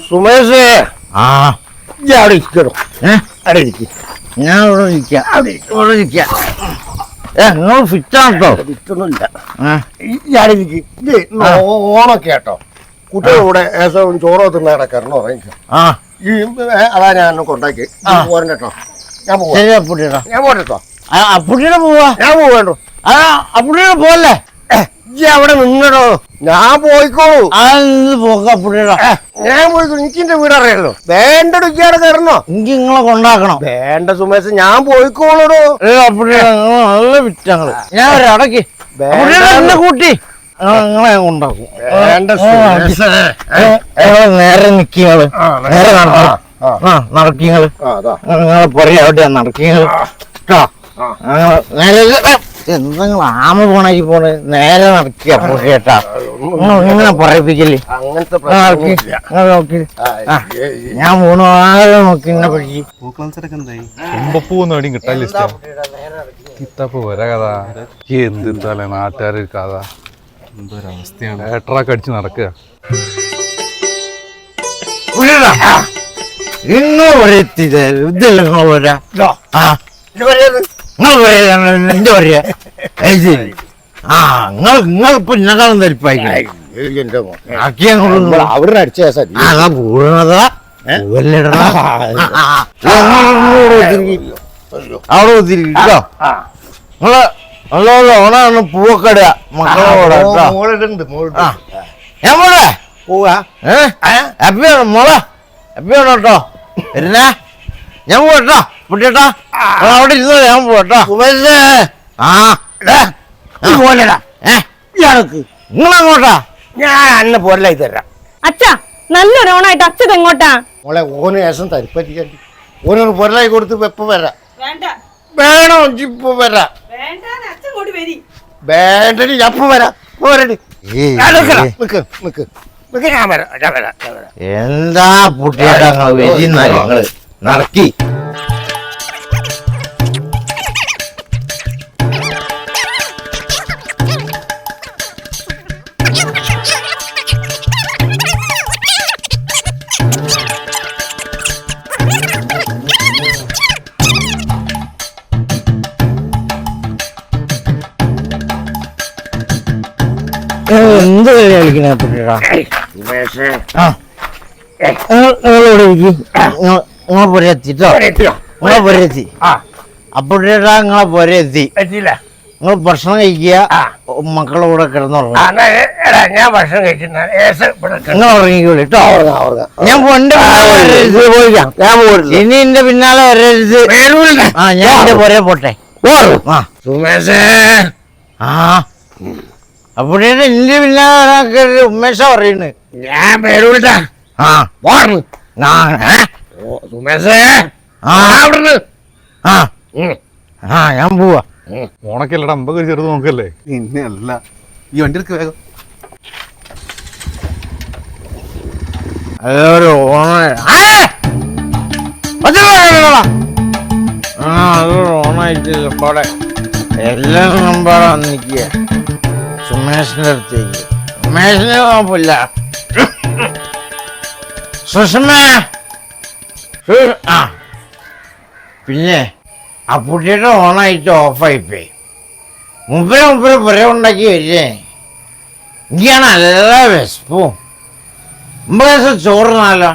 സുമേഷേ ആ അവിടെ ഇരിക്കണോ? അവിടെ ഇരിക്കും. ഞാൻ ഇവിടെ നിൽക്കാം. ഇവിടെ നിൽക്കാം. നിങ്ങൾ ഫിറ്റാണോ? ഇരിക്കൊന്നുമില്ല. അവിടെ ഇരിക്കും. ഓണൊക്കെ കേട്ടോ കുട്ടികളുടെ കൂടെ ഏസം ചോറോ തിന്ന കിടക്കാരണോ ഈ അതാ ഞാൻ കൊണ്ടാക്കി പോരൻ കേട്ടോ. ഞാൻ പോവാ. ശരി അപ്പുട്ടിയുടെ ഞാൻ പോരട്ടോ. അപ്പുട്ടിയുടെ പോവാ. ഞാൻ പോവേണ്ടോ? അപ്പുട്ടിയുടെ പോവല്ലേ? അവിടെ നിന്നടോ. ഞാൻ പോയിക്കോളൂ. പോക്ക അപ്പുട്ടിയുടെ. ഞാൻ പോയിക്കോളൂ. എനിക്ക് എന്റെ വീട് അറിയാലോ. വേണ്ട ഇയാടെ കയറണോ? എനിക്ക് നിങ്ങളെ കൊണ്ടാക്കണം. വേണ്ട സുമേഷ്, ഞാൻ പോയിക്കോളൂടോ. അപ്പുട്ടിയുടെ നല്ല വിറ്റങ്ങള്. ഞാൻ വരാം. അടക്കി എന്നെ കൂട്ടി നിങ്ങളെ കൊണ്ടാക്കും. നേരെ നിങ്ങള് നേരെ നടക്കിങ്ങള് നിങ്ങളെ പറയാ നടക്കിങ്ങള് നേരെ എന്തെങ്കിലും ആമ പോണാക്കി പോണ് നേരെ നടക്കുക കേട്ടാ. ഇങ്ങനെ പറയിപ്പിക്കല്ലേ. നോക്കി ഞാൻ പോണു. ആകെ നോക്കി ഇങ്ങനെ പഠിക്കും. കിത്തപ്പ് വരാ കഥ എന്തിട്ടാലേ നാട്ടുകാർ കഥ എന്തൊരവസ്ഥയാണ്. ഏട്ടറൊക്കെ അടിച്ച് നടക്കുക. നിങ്ങൾ പറയത്തില്ല ഇതല്ല നിങ്ങൾ പറയാ. നിങ്ങൾ എന്റെ പറയാ. നിങ്ങളിപ്പോ ഇന്നകാലം ധരിപ്പായിക്കണേ. അവിടെ അടിച്ച അതാ പൂണതാ അവിടെ ഒത്തിരിക്കോ. നിങ്ങള് നല്ല ഓണാണ് പൂവൊക്കെ ഇടുക മക്കളോടെ. ഞാൻ പോണേ പോവാ. ഹാപ്പിയാണ് മോളെ. ഹാപ്പിയാണ് കേട്ടോ. വരുന്നേ ഞാൻ പോട്ടോ. കുട്ടിയേട്ടാ അവിടെ ഇരുന്നോ. ഞാൻ പോട്ടോ. നിങ്ങളങ്ങോട്ടാ? ഞാൻ അന്നെ പോരലായി തരാം. അച്ഛാ നല്ലൊരു ഓണായിട്ട് അച്ഛത് എങ്ങോട്ടാ? മോളെ ഓന് ശേഷം തരിപ്പറ്റിക്കാൻ ഓനൊരു പൊരലായി കൊടുത്ത് എപ്പോ വരാം. വേണോ ഇപ്പൊ വരാം. വേണ്ടടി അപ്പൊ വരാം. പോരടി. ഞാൻ വരാം. എന്താ കുട്ടിയേട്ടാ നിങ്ങള് നടക്കി. എന്ത് കളിക്കണ കുട്ടിയേട്ടാ? നിങ്ങളെ പൊരത്തിട്ടോ. നിങ്ങളെ പൊരത്തി അപ്പോഴേട്ടാ നിങ്ങളെ പൊരത്തി. നിങ്ങൾ ഭക്ഷണം കഴിക്കുക. മക്കളുടെ കൂടെ കിടന്നുറങ്ങും. ഞാൻ ഭക്ഷണം കഴിക്കുന്ന നിങ്ങൾ ഉറങ്ങിക്കോളൂ കേട്ടോ. ഞാൻ ഇനി എന്റെ പിന്നാലെ വരരുത്. ഞാൻ എന്റെ പൊരേ പോട്ടെ. സുമേഷേ അപ്പോഴേട്ടാ എന്റെ പിന്നാലെ ഉമേഷ പറയുന്നു. ഞാൻ പേരൂട്ടാ. സുമേഷേ ഞാൻ പോവാ. ഓണക്കല്ലടാ അമ്പൊക്കെ ചെറുത് നോക്കല്ലേ. ഇന്നെ അല്ല ഈ വണ്ടി എടുക്ക വേഗം. അതൊരു ഓണായിട്ടില്ല. പാടെ എല്ലാം നമ്പാടെ നിൽക്കുക സുമേഷിന്റെ അടുത്തേക്ക്. സുമേഷിനെ കുഴപ്പമില്ല. സുഷമ പിന്നെ ആ കുട്ടിയുടെ ഓണായിട്ട് ഓഫായിപ്പോയി. മുമ്പേ പുര ഉണ്ടാക്കി വരില്ലേ. എനിക്കാണ് നല്ല വിശപ്പും. 5 ദിവസം ചോറിനാലോ.